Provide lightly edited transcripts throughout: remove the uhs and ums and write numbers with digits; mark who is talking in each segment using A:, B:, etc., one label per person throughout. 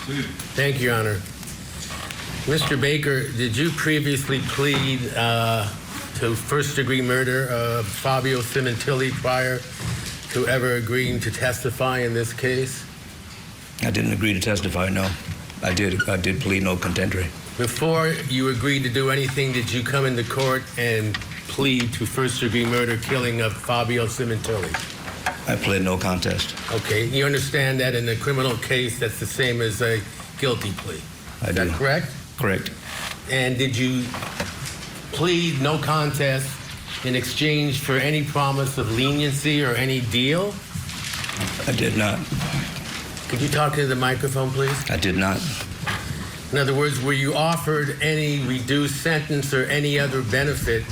A: Thank you, Your Honor. Mr. Baker, did you previously plead to first-degree murder of Fabio Sementilli prior to ever agreeing to testify in this case?
B: I didn't agree to testify, no. I did plead no contendory.
A: Before you agreed to do anything, did you come into court and plead to first-degree murder killing of Fabio Sementilli?
B: I pled no contest.
A: Okay. You understand that in a criminal case, that's the same as a guilty plea?
B: I do.
A: Is that correct?
B: Correct.
A: And did you plead no contest in exchange for any promise of leniency or any deal?
B: I did not.
A: Could you talk into the microphone, please?
B: I did not.
A: In other words, were you offered any reduced sentence or any other benefit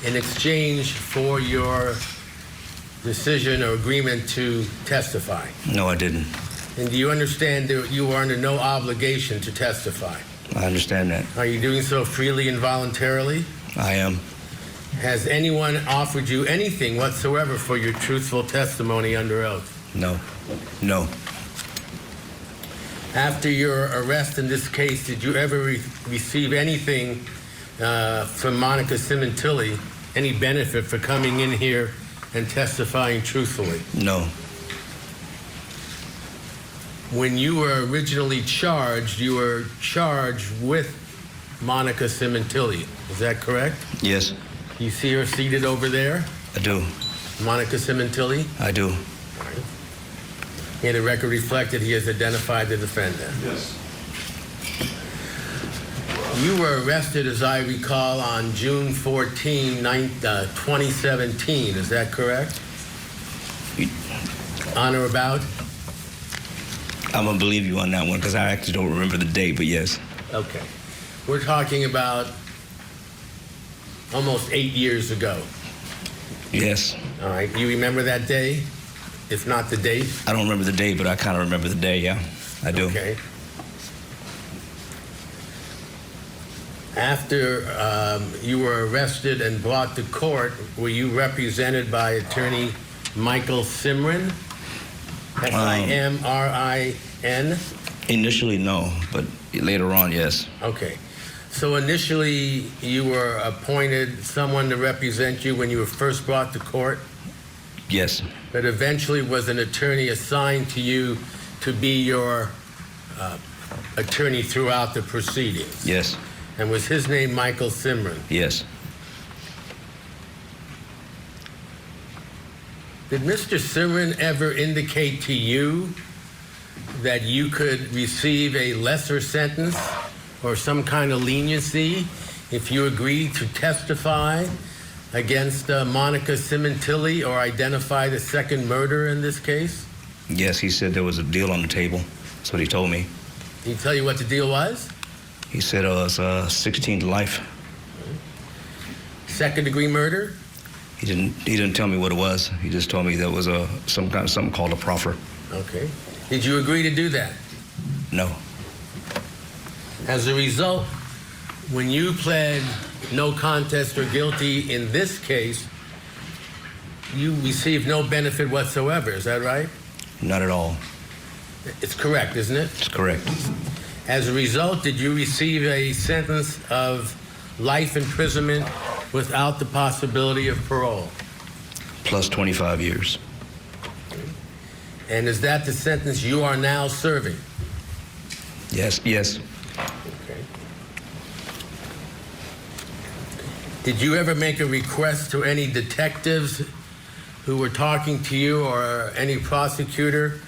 A: in exchange for your decision or agreement to testify?
B: No, I didn't.
A: And do you understand that you are under no obligation to testify?
B: I understand that.
A: Are you doing so freely and voluntarily?
B: I am.
A: Has anyone offered you anything whatsoever for your truthful testimony under oath?
B: No. No.
A: After your arrest in this case, did you ever receive anything from Monica Sementilli, any benefit for coming in here and testifying truthfully?
B: No.
A: When you were originally charged, you were charged with Monica Sementilli. Is that correct?
B: Yes.
A: You see her seated over there?
B: I do.
A: Monica Sementilli?
B: I do.
A: And the record reflected he has identified the defendant.
C: Yes.
A: You were arrested, as I recall, on June 14, 2017. Is that correct? On or about?
B: I'm going to believe you on that one because I actually don't remember the date, but yes.
A: Okay. We're talking about almost 8 years ago.
B: Yes.
A: All right. You remember that day? If not the date?
B: I don't remember the date, but I kind of remember the day, yeah. I do.
A: Okay. After you were arrested and brought to court, were you represented by attorney Michael Simrin? S-I-M-R-I-N?
B: Initially, no, but later on, yes.
A: Okay. So initially, you were appointed someone to represent you when you were first brought to court?
B: Yes.
A: But eventually was an attorney assigned to you to be your attorney throughout the proceedings?
B: Yes.
A: And was his name Michael Simrin?
B: Yes.
A: Did Mr. Simrin ever indicate to you that you could receive a lesser sentence or some kind of leniency if you agreed to testify against Monica Sementilli or identify the second murderer in this case?
B: Yes, he said there was a deal on the table. That's what he told me.
A: Did he tell you what the deal was?
B: He said it was 16 to life.
A: Second degree murder?
B: He didn't tell me what it was. He just told me there was something called a proffer.
A: Okay. Did you agree to do that?
B: No.
A: As a result, when you pled no contest or guilty in this case, you received no benefit whatsoever. Is that right?
B: Not at all.
A: It's correct, isn't it?
B: It's correct.
A: As a result, did you receive a sentence of life imprisonment without the possibility of parole?
B: Plus 25 years.
A: And is that the sentence you are now serving?
B: Yes, yes.
A: Okay. Did you ever make a request to any detectives who were talking to you or any prosecutor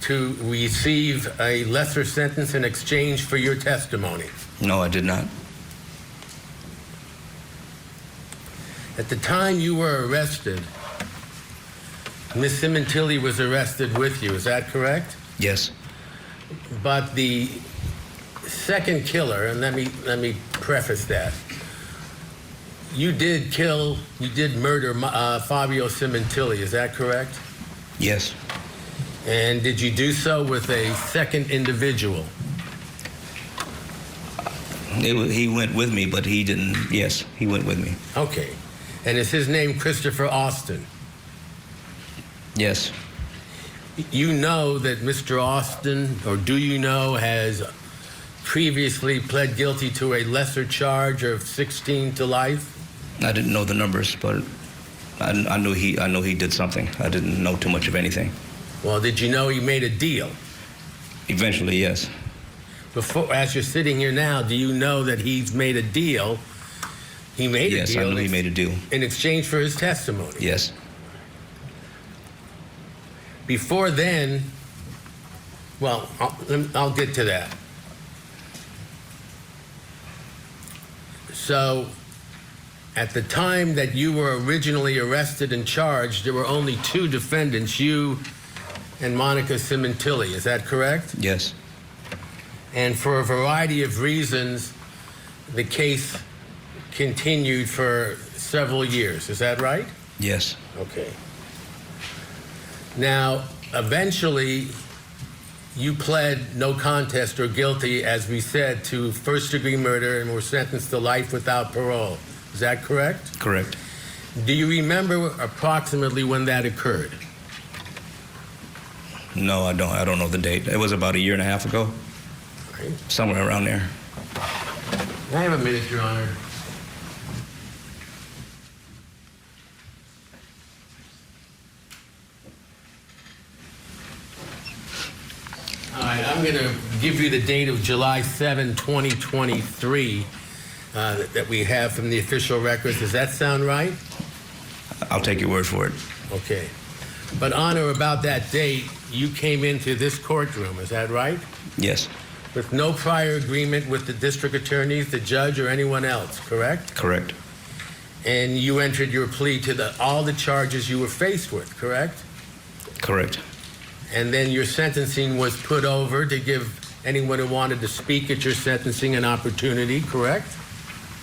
A: to receive a lesser sentence in exchange for your testimony?
B: No, I did not.
A: At the time you were arrested, Ms. Sementilli was arrested with you. Is that correct?
B: Yes.
A: But the second killer, and let me preface that, you did murder Fabio Sementilli. Is that correct?
B: Yes.
A: And did you do so with a second individual?
B: He went with me, but he didn't. Yes, he went with me.
A: Okay. And is his name Christopher Austin?
B: Yes.
A: you know that Mr. Austin, or do you know, has previously pled guilty to a lesser charge of 16 to life?
B: I didn't know the numbers, but I know he did something. I didn't know too much of anything.
A: Well, did you know he made a deal?
B: Eventually, yes.
A: Before, as you're sitting here now, do you know that he's made a deal? He made a deal.
B: Yes, I knew he made a deal.
A: In exchange for his testimony?
B: Yes.
A: Before then, well, I'll get to that. So, at the time that you were originally arrested and charged, there were only two defendants, you and Monica Sementilli. Is that correct?
B: Yes.
A: And for a variety of reasons, the case continued for several years. Is that right?
B: Yes.
A: Okay. Now, eventually, you pled no contest or guilty, as we said, to first-degree murder and were sentenced to life without parole. Is that correct?
B: Correct.
A: Do you remember approximately when that occurred?
B: No, I don't. I don't know the date. It was about 1.5 years ago.
A: Right.
B: Somewhere around there.
A: I have a minute, Your Honor. All right, I'm going to give you the date of July 7, 2023 that we have from the official records. Does that sound right?
B: I'll take your word for it.
A: Okay. But on or about that date, you came into this courtroom, is that right?
B: Yes.
A: With no prior agreement with the district attorneys, the judge, or anyone else, correct?
B: Correct.
A: And you entered your plea to all the charges you were faced with, correct?
B: Correct.
A: And then your sentencing was put over to give anyone who wanted to speak at your sentencing an opportunity, correct?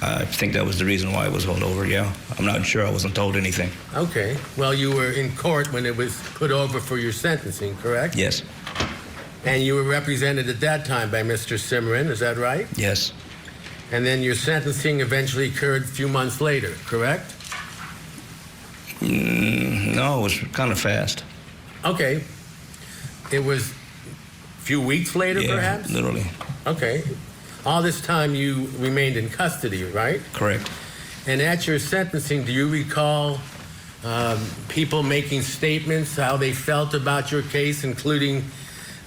B: I think that was the reason why it was held over, yeah. I'm not sure. I wasn't told anything.
A: Okay. Well, you were in court when it was put over for your sentencing, correct?
B: Yes.
A: And you were represented at that time by Mr. Cimarron, is that right?
B: Yes.
A: And then your sentencing eventually occurred a few months later, correct?
B: No, it was kind of fast.
A: Okay. It was a few weeks later, perhaps?
B: Literally.
A: Okay. All this time you remained in custody, right?
B: Correct.
A: And at your sentencing, do you recall people making statements, how they felt about your case, including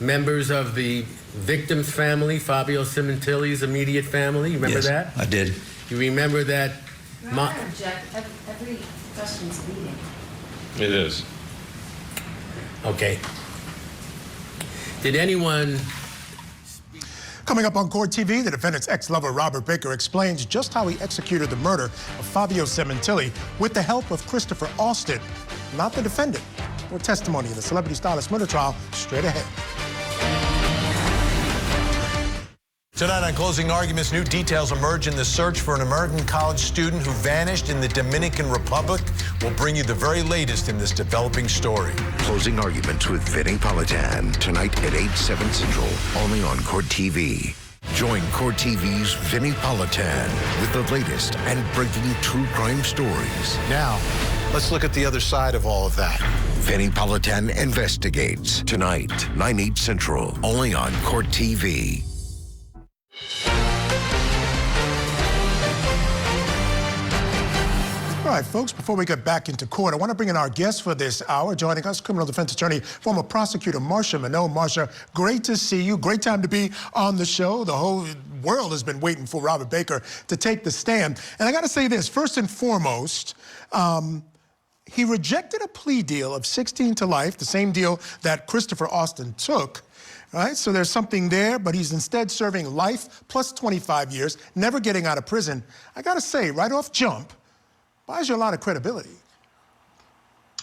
A: members of the victim's family, Fabio Sementilli's immediate family? You remember that?
B: I did.
A: You remember that?
C: Your Honor, object. Every question's leading.
D: It is.
A: Okay. Did anyone...
E: Coming up on Court TV, the defendant's ex-lover Robert Baker explains just how he executed the murder of Fabio Sementilli with the help of Christopher Austin, not the defendant. More testimony in the Celebrity Stylist murder trial straight ahead.
F: Tonight on Closing Arguments, new details emerge in the search for an American college student who vanished in the Dominican Republic. We'll bring you the very latest in this developing story.
G: Closing Arguments with Vinny Politan, tonight at 8/7 Central, only on Court TV. Join Court TV's Vinny Politan with the latest and breaking true crime stories.
F: Now, let's look at the other side of all of that.
G: Vinny Politan Investigates, tonight, 9/8 Central, only on Court TV.
E: All right, folks, before we get back into court, I want to bring in our guest for this hour. Joining us, criminal defense attorney, former prosecutor Marsha Minot. Marsha, great to see you. Great time to be on the show. The whole world has been waiting for Robert Baker to take the stand. And I got to say this, first and foremost, he rejected a plea deal of 16 to life, the same deal that Christopher Austin took. Right, so there's something there, but he's instead serving life plus 25 years, never getting out of prison. I got to say, right off jump, buys you a lot of credibility.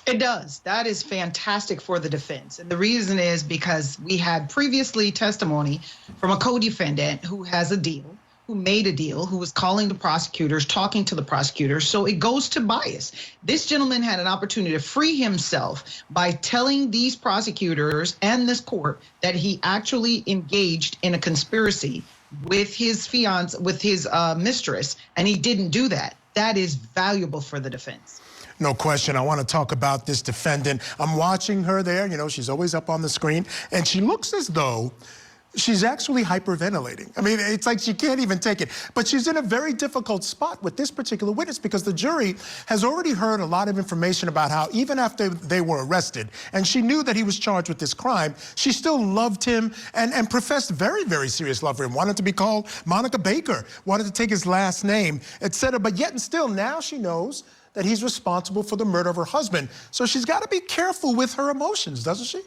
H: It does. That is fantastic for the defense. And the reason is because we had previously testimony from a co-defendant who has a deal, who made a deal, who was calling the prosecutors, talking to the prosecutors. So it goes to bias. This gentleman had an opportunity to free himself by telling these prosecutors and this court that he actually engaged in a conspiracy with his fiance, with his mistress, and he didn't do that. That is valuable for the defense.
E: No question. I want to talk about this defendant. I'm watching her there. You know, she's always up on the screen, and she looks as though she's actually hyperventilating. I mean, it's like she can't even take it. But she's in a very difficult spot with this particular witness because the jury has already heard a lot of information about how even after they were arrested and she knew that he was charged with this crime, she still loved him and professed very, very serious love for him. Wanted to be called Monica Baker, wanted to take his last name, etc. But yet and still now she knows that he's responsible for the murder of her husband. So she's got to be careful with her emotions, doesn't she?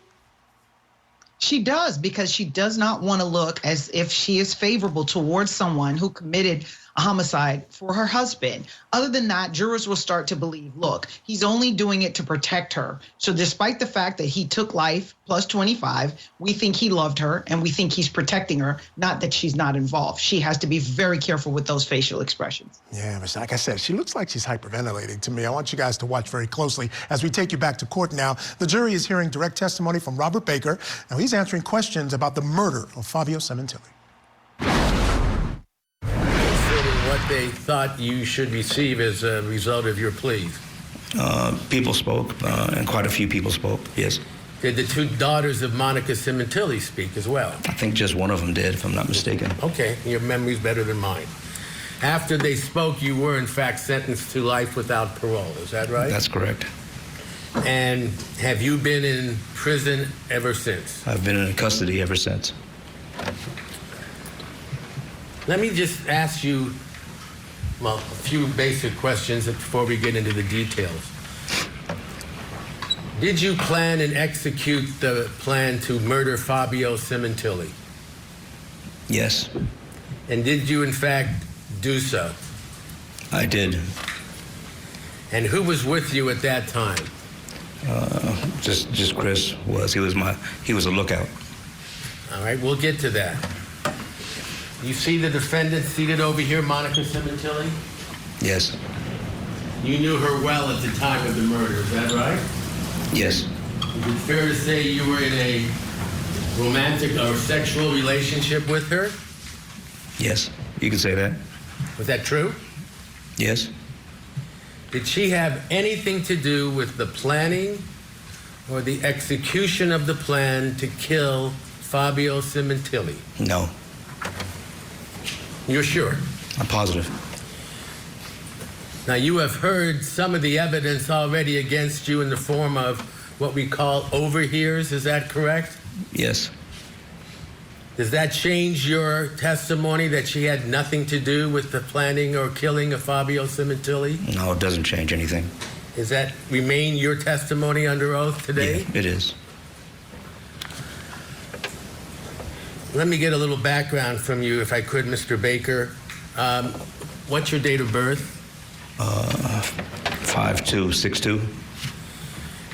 H: She does, because she does not want to look as if she is favorable towards someone who committed a homicide for her husband. Other than that, jurors will start to believe, look, he's only doing it to protect her. So despite the fact that he took life plus 25, we think he loved her and we think he's protecting her, not that she's not involved. She has to be very careful with those facial expressions.
E: Yeah, but like I said, she looks like she's hyperventilating to me. I want you guys to watch very closely as we take you back to court now. The jury is hearing direct testimony from Robert Baker. Now he's answering questions about the murder of Fabio Sementilli.
A: What they thought you should receive as a result of your pleas.
B: People spoke, and quite a few people spoke, yes.
A: Did the two daughters of Monica Sementilli speak as well?
B: I think just one of them did, if I'm not mistaken.
A: Okay, your memory's better than mine. After they spoke, you were in fact sentenced to life without parole, is that right?
B: That's correct.
A: And have you been in prison ever since?
B: I've been in custody ever since.
A: Let me just ask you, well, a few basic questions before we get into the details. Did you plan and execute the plan to murder Fabio Sementilli?
B: Yes,
A: And did you in fact do so?
B: I did.
A: And who was with you at that time?
B: Just Chris was. He was a lookout.
A: All right, we'll get to that. You see the defendant seated over here, Monica Sementilli?
B: Yes.
A: You knew her well at the time of the murder, is that right?
B: Yes.
A: Is it fair to say you were in a romantic or sexual relationship with her?
B: Yes. You can say that.
A: Was that true?
B: Yes.
A: Did she have anything to do with the planning or the execution of the plan to kill Fabio Sementilli?
B: No.
A: You're sure?
B: I'm positive.
A: Now, you have heard some of the evidence already against you in the form of what we call overhears, is that correct?
B: Yes.
A: Does that change your testimony that she had nothing to do with the planning or killing of Fabio Sementilli?
B: No, it doesn't change anything.
A: Does that remain your testimony under oath today?
B: Yeah, it is.
A: Let me get a little background from you, if I could, Mr. Baker. What's your date of birth?
B: 5262.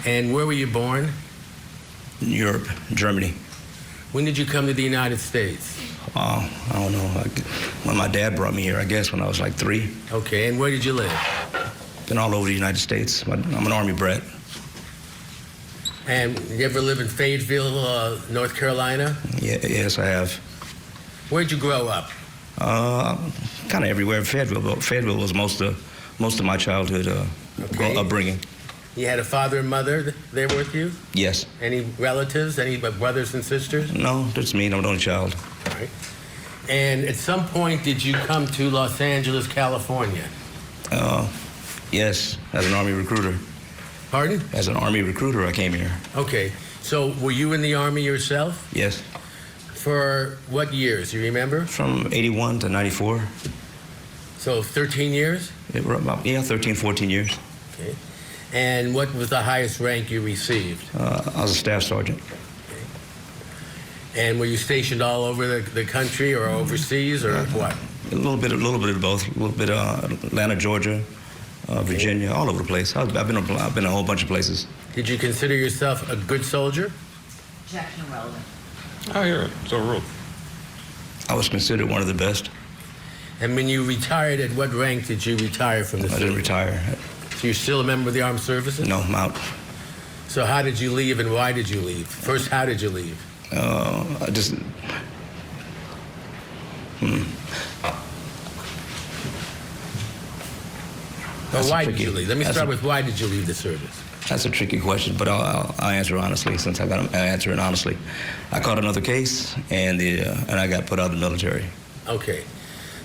A: And where were you born?
B: Europe, Germany.
A: When did you come to the United States?
B: I don't know. When my dad brought me here, I guess, when I was like 3.
A: Okay, and where did you live?
B: Been all over the United States. I'm an Army brat.
A: And you ever live in Fayetteville, North Carolina?
B: Yeah, yes, I have.
A: Where'd you grow up?
B: Kind of everywhere. Fayetteville was most of my childhood
A: Okay.
B: upbringing.
A: You had a father and mother there with you?
B: Yes.
A: Any relatives? Any brothers and sisters?
B: No, that's me. I'm the only child.
A: All right. And at some point, did you come to Los Angeles, California?
B: Yes, as an Army recruiter.
A: Pardon?
B: As an Army recruiter, I came here.
A: Okay. So were you in the Army yourself?
B: Yes.
A: For what years? You remember?
B: From 81 to 94.
A: So 13 years?
B: It were about, 13, 14 years.
A: Okay. And what was the highest rank you received?
B: I was a staff sergeant.
A: And were you stationed all over the country or overseas or what?
B: A little bit of both. A little bit Atlanta, Georgia, Virginia, all over the place. I've been a whole bunch of places.
A: Did you consider yourself a good soldier?
C: Objection relevant.
D: I hear it. So rude.
B: I was considered one of the best.
A: And when you retired, at what rank did you retire from the
B: I didn't
A: service?
B: retire.
A: So you're still a member of the armed services?
B: No, I'm out.
A: So how did you leave and why did you leave? First, how did you leave?
B: I just.
A: Or why did you leave? Let me start with why did you leave the service?
B: That's a tricky question, but I'll answer honestly since I got to answer it honestly. I caught another case, and I got put out of the military.
A: Okay.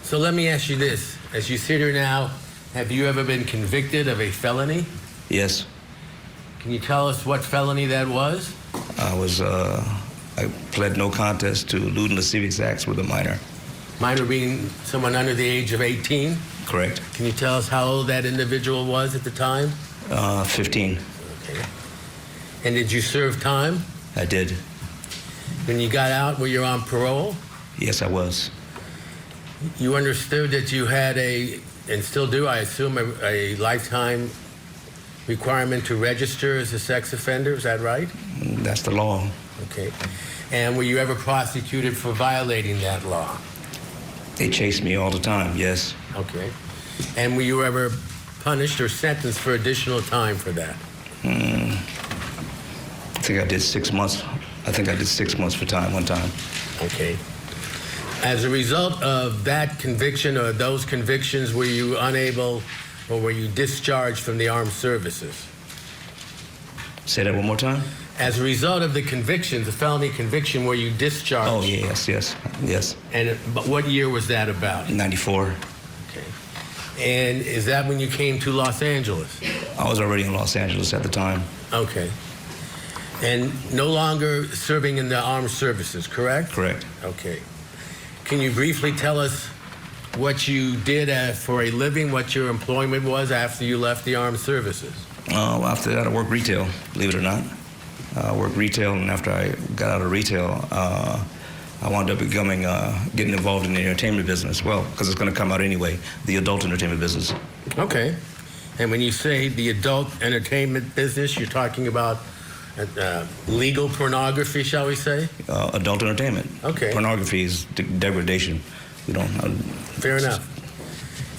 A: So let me ask you this. As you sit here now, have you ever been convicted of a felony?
B: Yes.
A: Can you tell us what felony that was?
B: I pled no contest to lewd lascivious acts with a minor.
A: Minor being someone under the age of 18?
B: Correct.
A: Can you tell us how old that individual was at the time?
B: 15.
A: Okay. And did you serve time?
B: I did.
A: When you got out, were you on parole?
B: Yes, I was.
A: You understood that you had and still do, I assume, a lifetime requirement to register as a sex offender, is that right?
B: That's the law.
A: Okay. And were you ever prosecuted for violating that law?
B: They chase me all the time, yes.
A: Okay. And were you ever punished or sentenced for additional time for that?
B: I think I did 6 months. I think I did 6 months for time one time.
A: Okay. As a result of that conviction or those convictions, were you unable or were you discharged from the armed services?
B: Say that one more time?
A: As a result of the convictions, the felony conviction, were you discharged?
B: Oh, yes.
A: But what year was that about?
B: 94.
A: Okay. And is that when you came to Los Angeles?
B: I was already in Los Angeles at the time.
A: Okay. And no longer serving in the armed services, correct?
B: Correct.
A: Okay. Can you briefly tell us what you did for a living, what your employment was after you left the armed services?
B: After that, I worked retail, believe it or not. I worked retail, and after I got out of retail, I wound up getting involved in the entertainment business. Well, because it's going to come out anyway, the adult entertainment business.
A: Okay. And when you say the adult entertainment business, you're talking about legal pornography, shall we say?
B: Adult entertainment.
A: Okay.
B: Pornography is degradation. We don't.
A: Fair enough.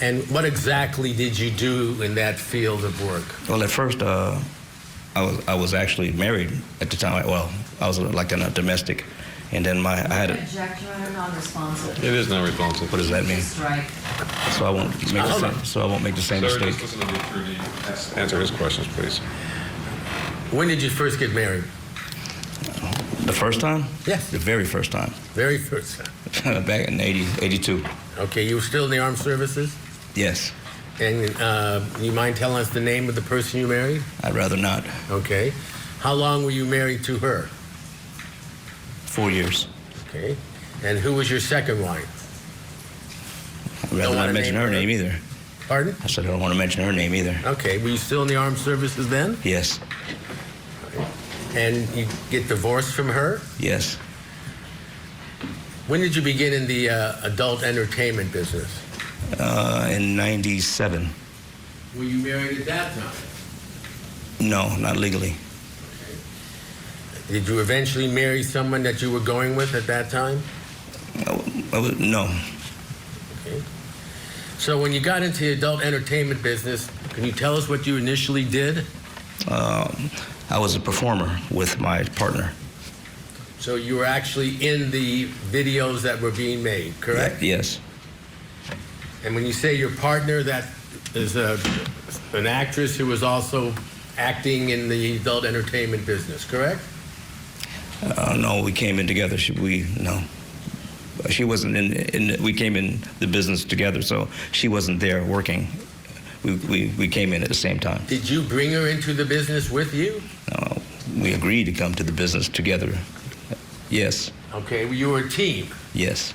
A: And what exactly did you do in that field of work?
B: Well, at first, I was actually married at the time. Well, I was like in a domestic, and then I had a.
C: Object, Your Honor, non-responsive.
D: It is non-responsive.
B: What does that mean?
C: Strike.
B: So I won't make the same
D: Sir,
B: mistake.
D: just listen to the attorney answer his questions, please.
A: When did you first get married?
B: The first time?
A: Yes.
B: The very first time.
A: Very first time.
B: Back in 82.
A: Okay, you were still in the armed services?
B: Yes.
A: And you mind telling us the name of the person you married?
B: I'd rather not.
A: Okay. How long were you married to her?
B: 4 years.
A: Okay. And who was your second wife?
B: I'd rather
A: wanna
B: not mention
A: name
B: her
A: her?
B: name either.
A: Pardon?
B: I said I don't want to mention her name either.
A: Okay. Were you still in the armed services then?
B: Yes.
A: And you get divorced from her?
B: Yes.
A: When did you begin in the adult entertainment business?
B: In 97.
A: Were you married at that time?
B: No, not legally.
A: Did you eventually marry someone that you were going with at that time?
B: No.
A: Okay. So when you got into the adult entertainment business, can you tell us what you initially did?
B: I was a performer with my partner.
A: So you were actually in the videos that were being made, correct?
B: Yes.
A: And when you say your partner, that is an actress who was also acting in the adult entertainment business, correct?
B: No, we came in together. She wasn't in. We came in the business together, so she wasn't there working. We came in at the same time.
A: Did you bring her into the business with you?
B: We agreed to come to the business together. Yes.
A: Okay, well, you were a team.
B: Yes.